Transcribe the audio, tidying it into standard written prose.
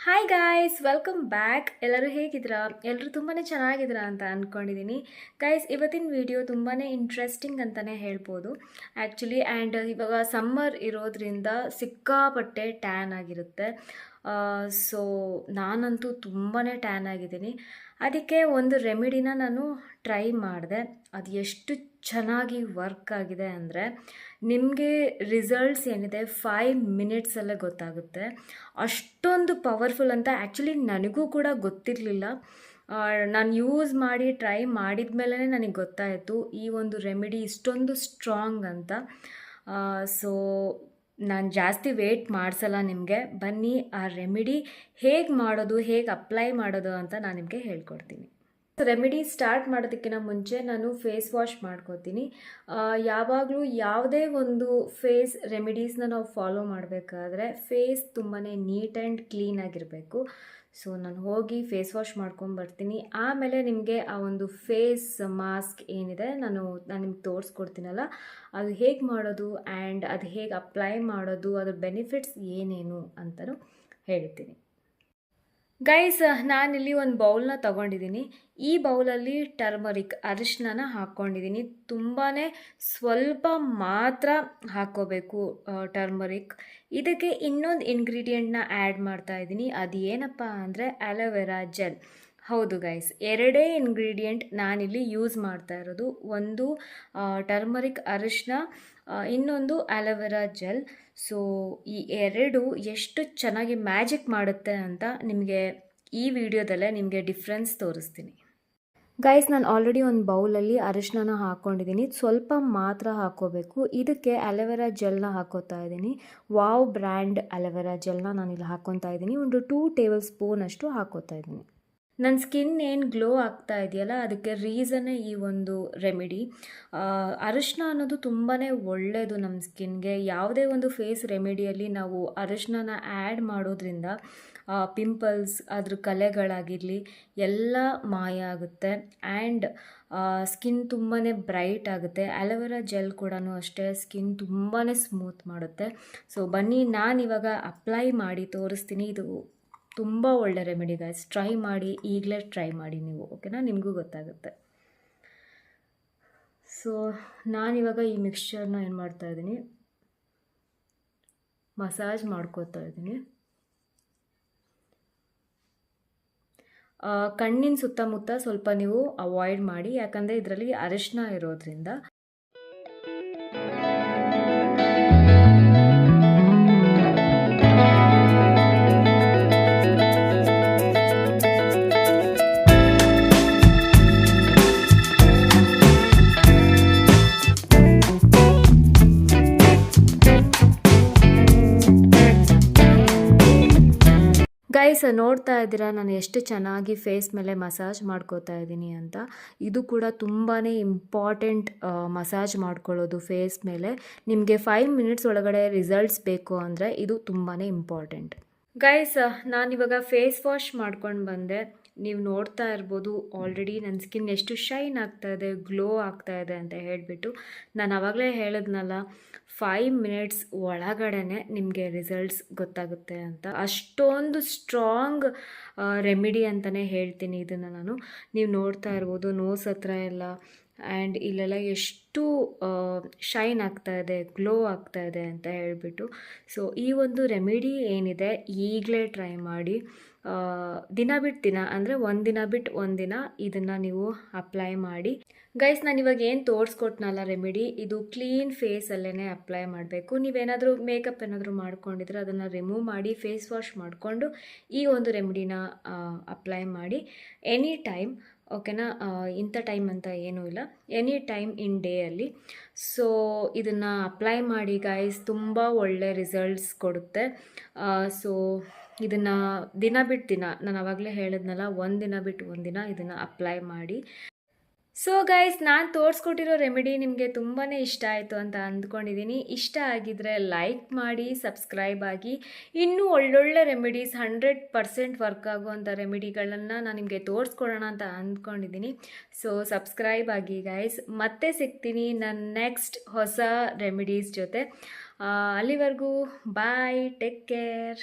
Hi guys, welcome back. ಎಲ್ಲರೂ ಹೇಗಿದ್ದೀರಾ? ಎಲ್ಲರೂ ತುಂಬಾ ಚೆನ್ನಾಗಿದ್ದೀರಾ ಅಂತ ಅಂದ್ಕೊಂಡಿದ್ದೀನಿ. ಗೈಸ್, ಇವತ್ತಿನ ವಿಡಿಯೋ ತುಂಬಾ ಇಂಟ್ರೆಸ್ಟಿಂಗ್ ಅಂತಲೇ ಹೇಳ್ಬೋದು ಆ್ಯಕ್ಚುಲಿ. ಆ್ಯಂಡ್ ಇವಾಗ ಸಮ್ಮರ್ ಇರೋದ್ರಿಂದ ಸಿಕ್ಕಾಪಟ್ಟೆ ಟ್ಯಾನ್ ಆಗಿರುತ್ತೆ. ಸೊ ನಾನಂತೂ ತುಂಬಾ ಟ್ಯಾನ್ ಆಗಿದ್ದೀನಿ. ಅದಕ್ಕೆ ಒಂದು ರೆಮಿಡಿನ ನಾನು ಟ್ರೈ ಮಾಡಿದೆ. ಅದು ಎಷ್ಟು ಚೆನ್ನಾಗಿ ವರ್ಕ್ ಆಗಿದೆ ಅಂದರೆ ನಿಮಗೆ ರಿಸಲ್ಟ್ಸ್ ಏನಿದೆ 5 ಮಿನಿಟ್ಸಲ್ಲೇ ಗೊತ್ತಾಗುತ್ತೆ. ಅಷ್ಟೊಂದು ಪವರ್ಫುಲ್ ಅಂತ ಆ್ಯಕ್ಚುಲಿ ನನಗೂ ಕೂಡ ಗೊತ್ತಿರಲಿಲ್ಲ. ನಾನು ಯೂಸ್ ಮಾಡಿ ಟ್ರೈ ಮಾಡಿದ ಮೇಲೆ ನನಗೆ ಗೊತ್ತಾಯಿತು ಈ ಒಂದು ರೆಮಿಡಿ ಇಷ್ಟೊಂದು ಸ್ಟ್ರಾಂಗ್ ಅಂತ. ಸೊ ನಾನು ಜಾಸ್ತಿ ವೇಟ್ ಮಾಡಿಸಲ್ಲ ನಿಮಗೆ. ಬನ್ನಿ ಆ ರೆಮಿಡಿ ಹೇಗೆ ಮಾಡೋದು, ಹೇಗೆ ಅಪ್ಲೈ ಮಾಡೋದು ಅಂತ ನಾನು ನಿಮಗೆ ಹೇಳ್ಕೊಡ್ತೀನಿ. ರೆಮಿಡಿ ಸ್ಟಾರ್ಟ್ ಮಾಡೋದಕ್ಕಿಂತ ಮುಂಚೆ ನಾನು ಫೇಸ್ ವಾಶ್ ಮಾಡ್ಕೋತೀನಿ. ಯಾವಾಗಲೂ ಯಾವುದೇ ಒಂದು ಫೇಸ್ ರೆಮಿಡೀಸ್ನ ನಾವು ಫಾಲೋ ಮಾಡಬೇಕಾದ್ರೆ ಫೇಸ್ ತುಂಬಾ ನೀಟ್ ಆ್ಯಂಡ್ ಕ್ಲೀನಾಗಿರಬೇಕು. ಸೊ ನಾನು ಹೋಗಿ ಫೇಸ್ ವಾಶ್ ಮಾಡ್ಕೊಂಬರ್ತೀನಿ. ಆಮೇಲೆ ನಿಮಗೆ ಆ ಒಂದು ಫೇಸ್ ಮಾಸ್ಕ್ ಏನಿದೆ ನಾನು ನಿಮ್ಗೆ ತೋರಿಸ್ಕೊಡ್ತೀನಲ್ಲ, ಅದು ಹೇಗೆ ಮಾಡೋದು ಆ್ಯಂಡ್ ಅದು ಹೇಗೆ ಅಪ್ಲೈ ಮಾಡೋದು, ಅದ್ರ ಬೆನಿಫಿಟ್ಸ್ ಏನೇನು ಅಂತಲೂ ಹೇಳ್ತೀನಿ. ಗೈಸ್, ನಾನಿಲ್ಲಿ ಒಂದು ಬೌಲ್ನ ತೊಗೊಂಡಿದ್ದೀನಿ. ಈ ಬೌಲಲ್ಲಿ ಟರ್ಮರಿಕ್ ಅರಿಶಿನ ಹಾಕ್ಕೊಂಡಿದ್ದೀನಿ. ತುಂಬಾ ಸ್ವಲ್ಪ ಮಾತ್ರ ಹಾಕ್ಕೋಬೇಕು ಟರ್ಮರಿಕ್. ಇದಕ್ಕೆ ಇನ್ನೊಂದು ಇಂಗ್ರೀಡಿಯೆಂಟ್ನ ಆ್ಯಡ್ ಮಾಡ್ತಾ ಇದ್ದೀನಿ. ಅದು ಏನಪ್ಪ ಅಂದರೆ ಅಲೋವೆರಾ ಜೆಲ್. ಹೌದು ಗೈಸ್, ಎರಡೇ ಇಂಗ್ರೀಡಿಯೆಂಟ್ ನಾನಿಲ್ಲಿ ಯೂಸ್ ಮಾಡ್ತಾ ಇರೋದು. ಒಂದು ಟರ್ಮರಿಕ್ ಅರಿಶಿನ, ಇನ್ನೊಂದು ಅಲೋವೆರಾ ಜೆಲ್. ಸೊ ಈ ಎರಡು ಎಷ್ಟು ಚೆನ್ನಾಗಿ ಮ್ಯಾಜಿಕ್ ಮಾಡುತ್ತೆ ಅಂತ ನಿಮಗೆ ಈ ವಿಡಿಯೋದಲ್ಲೇ ನಿಮಗೆ ಡಿಫ್ರೆನ್ಸ್ ತೋರಿಸ್ತೀನಿ. ಗೈಸ್, ನಾನು ಆಲ್ರೆಡಿ ಒಂದು ಬೌಲಲ್ಲಿ ಅರಿಶಿನ ಹಾಕ್ಕೊಂಡಿದ್ದೀನಿ. ಸ್ವಲ್ಪ ಮಾತ್ರ ಹಾಕ್ಕೋಬೇಕು. ಇದಕ್ಕೆ ಅಲೋವೆರಾ ಜೆಲ್ನ ಹಾಕ್ಕೋತಾ ಇದ್ದೀನಿ. ವಾವ್ ಬ್ರ್ಯಾಂಡ್ ಅಲೋವೆರಾ ಜೆಲ್ನ ನಾನಿಲ್ಲಿ ಹಾಕ್ಕೊತಾ ಇದ್ದೀನಿ. ಒಂದು 2 ಟೇಬಲ್ ಸ್ಪೂನ್ ಅಷ್ಟು ಹಾಕ್ಕೋತಾ ಇದ್ದೀನಿ. ನನ್ನ ಸ್ಕಿನ್ ಏನು ಗ್ಲೋ ಆಗ್ತಾ ಇದೆಯಲ್ಲ, ಅದಕ್ಕೆ ರೀಸನ್ನೇ ಈ ಒಂದು ರೆಮಿಡಿ. ಅರಿಶಿನ ಅನ್ನೋದು ತುಂಬಾ ಒಳ್ಳೆಯದು ನಮ್ಮ ಸ್ಕಿನ್ಗೆ. ಯಾವುದೇ ಒಂದು ಫೇಸ್ ರೆಮಿಡಿಯಲ್ಲಿ ನಾವು ಅರಿಶಿನ ಆ್ಯಡ್ ಮಾಡೋದ್ರಿಂದ ಪಿಂಪಲ್ಸ್, ಅದ್ರ ಕಲೆಗಳಾಗಿರಲಿ ಎಲ್ಲ ಮಾಯ ಆಗುತ್ತೆ. ಆ್ಯಂಡ್ ಸ್ಕಿನ್ ತುಂಬಾ ಬ್ರೈಟ್ ಆಗುತ್ತೆ. ಅಲೋವೆರಾ ಜೆಲ್ ಕೂಡ ಅಷ್ಟೇ ಸ್ಕಿನ್ ತುಂಬಾ ಸ್ಮೂತ್ ಮಾಡುತ್ತೆ. ಸೊ ಬನ್ನಿ, ನಾನಿವಾಗ ಅಪ್ಲೈ ಮಾಡಿ ತೋರಿಸ್ತೀನಿ. ಇದು ತುಂಬ ಒಳ್ಳೆ ರೆಮಿಡಿ ಗೈಸ್. ಟ್ರೈ ಮಾಡಿ, ಈಗಲೇ ಟ್ರೈ ಮಾಡಿ ನೀವು, ಓಕೆನಾ? ನಿಮಗೂ ಗೊತ್ತಾಗುತ್ತೆ. ಸೊ ನಾನಿವಾಗ ಈ ಮಿಕ್ಸ್ಚರ್ನ ಏನು ಮಾಡ್ತಾ ಇದ್ದೀನಿ, ಮಸಾಜ್ ಮಾಡ್ಕೋತಾ ಇದ್ದೀನಿ. ಕಣ್ಣಿನ ಸುತ್ತಮುತ್ತ ಸ್ವಲ್ಪ ನೀವು ಅವಾಯ್ಡ್ ಮಾಡಿ, ಯಾಕಂದರೆ ಇದರಲ್ಲಿ ಅರಿಶಿನ ಇರೋದ್ರಿಂದ. ಗೈಸ್, ನೋಡ್ತಾ ಇದ್ದೀರಾ ನಾನು ಎಷ್ಟು ಚೆನ್ನಾಗಿ ಫೇಸ್ ಮೇಲೆ ಮಸಾಜ್ ಮಾಡ್ಕೋತಾ ಇದ್ದೀನಿ ಅಂತ. ಇದು ಕೂಡ ತುಂಬಾ ಇಂಪಾರ್ಟೆಂಟ್, ಮಸಾಜ್ ಮಾಡ್ಕೊಳ್ಳೋದು ಫೇಸ್ ಮೇಲೆ. ನಿಮಗೆ 5 ಮಿನಿಟ್ಸ್ ಒಳಗಡೆ ರಿಸಲ್ಟ್ಸ್ ಬೇಕು ಅಂದರೆ ಇದು ತುಂಬಾ ಇಂಪಾರ್ಟೆಂಟ್. ಗೈಸ್, ನಾನಿವಾಗ ಫೇಸ್ ವಾಶ್ ಮಾಡ್ಕೊಂಡು ಬಂದೆ. ನೀವು ನೋಡ್ತಾ ಇರ್ಬೋದು ಆಲ್ರೆಡಿ ನನ್ನ ಸ್ಕಿನ್ ಎಷ್ಟು ಶೈನ್ ಆಗ್ತಾಯಿದೆ, ಗ್ಲೋ ಆಗ್ತಾಯಿದೆ ಅಂತ ಹೇಳಿಬಿಟ್ಟು. ನಾನು ಆವಾಗಲೇ ಹೇಳಿದ್ನಲ್ಲ, 5 ಮಿನಿಟ್ಸ್ ಒಳಗಡೆ ನಿಮಗೆ ರಿಸಲ್ಟ್ಸ್ ಗೊತ್ತಾಗುತ್ತೆ ಅಂತ. ಅಷ್ಟೊಂದು ಸ್ಟ್ರಾಂಗ್ ರೆಮಿಡಿ ಅಂತಲೇ ಹೇಳ್ತೀನಿ ಇದನ್ನು ನಾನು. ನೀವು ನೋಡ್ತಾ ಇರ್ಬೋದು ನೋಸ್ ಹತ್ರ ಎಲ್ಲ ಆ್ಯಂಡ್ ಇಲ್ಲೆಲ್ಲ ಎಷ್ಟು ಶೈನ್ ಆಗ್ತಾಯಿದೆ, ಗ್ಲೋ ಆಗ್ತಾಯಿದೆ ಅಂತ ಹೇಳಿಬಿಟ್ಟು. ಸೊ ಈ ಒಂದು ರೆಮಿಡಿ ಏನಿದೆ ಈಗಲೇ ಟ್ರೈ ಮಾಡಿ. ದಿನ ಬಿಟ್ಟು ದಿನ ಅಂದರೆ ಒಂದಿನ ಬಿಟ್ಟು ಒಂದಿನ ಇದನ್ನು ನೀವು ಅಪ್ಲೈ ಮಾಡಿ. ಗೈಸ್, ನಾನು ಇವಾಗ ಏನು ತೋರಿಸ್ಕೊಟ್ನಲ್ಲ ರೆಮಿಡಿ, ಇದು ಕ್ಲೀನ್ ಫೇಸಲ್ಲೇ ಅಪ್ಲೈ ಮಾಡಬೇಕು. ನೀವೇನಾದರೂ ಮೇಕಪ್ ಏನಾದರೂ ಮಾಡ್ಕೊಂಡಿದ್ರೆ ಅದನ್ನು ರಿಮೂವ್ ಮಾಡಿ ಫೇಸ್ ವಾಶ್ ಮಾಡಿಕೊಂಡು ಈ ಒಂದು ರೆಮಿಡಿನ ಅಪ್ಲೈ ಮಾಡಿ. ಎನಿ ಟೈಮ್, ಓಕೆನಾ? ಇಂಥ ಟೈಮ್ ಅಂತ ಏನೂ ಇಲ್ಲ, ಎನಿ ಟೈಮ್ ಇನ್ ಡೇಯಲ್ಲಿ. ಸೊ ಇದನ್ನು ಅಪ್ಲೈ ಮಾಡಿ ಗೈಸ್, ತುಂಬ ಒಳ್ಳೆ ರಿಸಲ್ಟ್ಸ್ ಕೊಡುತ್ತೆ. ಸೊ ಇದನ್ನು ದಿನ ಬಿಟ್ಟು ದಿನ, ನಾನು ಆವಾಗಲೇ ಹೇಳಿದ್ನಲ್ಲ, ಒಂದಿನ ಬಿಟ್ಟು ಒಂದಿನ ಇದನ್ನು ಅಪ್ಲೈ ಮಾಡಿ. ಸೊ ಗೈಸ್, ನಾನು ತೋರಿಸ್ಕೊಟ್ಟಿರೋ ರೆಮಿಡಿ ನಿಮಗೆ ತುಂಬಾ ಇಷ್ಟ ಆಯಿತು ಅಂತ ಅಂದ್ಕೊಂಡಿದ್ದೀನಿ. ಇಷ್ಟ ಆಗಿದ್ದರೆ ಲೈಕ್ ಮಾಡಿ, ಸಬ್ಸ್ಕ್ರೈಬ್ ಆಗಿ. ಇನ್ನೂ ಒಳ್ಳೊಳ್ಳೆ ರೆಮಿಡೀಸ್ 100% ವರ್ಕ್ ಆಗುವಂಥ ರೆಮಿಡಿಗಳನ್ನು ನಾನು ನಿಮಗೆ ತೋರಿಸ್ಕೊಡೋಣ ಅಂತ ಅಂದ್ಕೊಂಡಿದ್ದೀನಿ. ಸೊ ಸಬ್ಸ್ಕ್ರೈಬ್ ಆಗಿ ಗೈಸ್. ಮತ್ತೆ ಸಿಗ್ತೀನಿ ನನ್ನ ನೆಕ್ಸ್ಟ್ ಹೊಸ ರೆಮಿಡೀಸ್ ಜೊತೆ. ಅಲ್ಲಿವರೆಗೂ ಬಾಯ್, ಟೇಕ್ ಕೇರ್.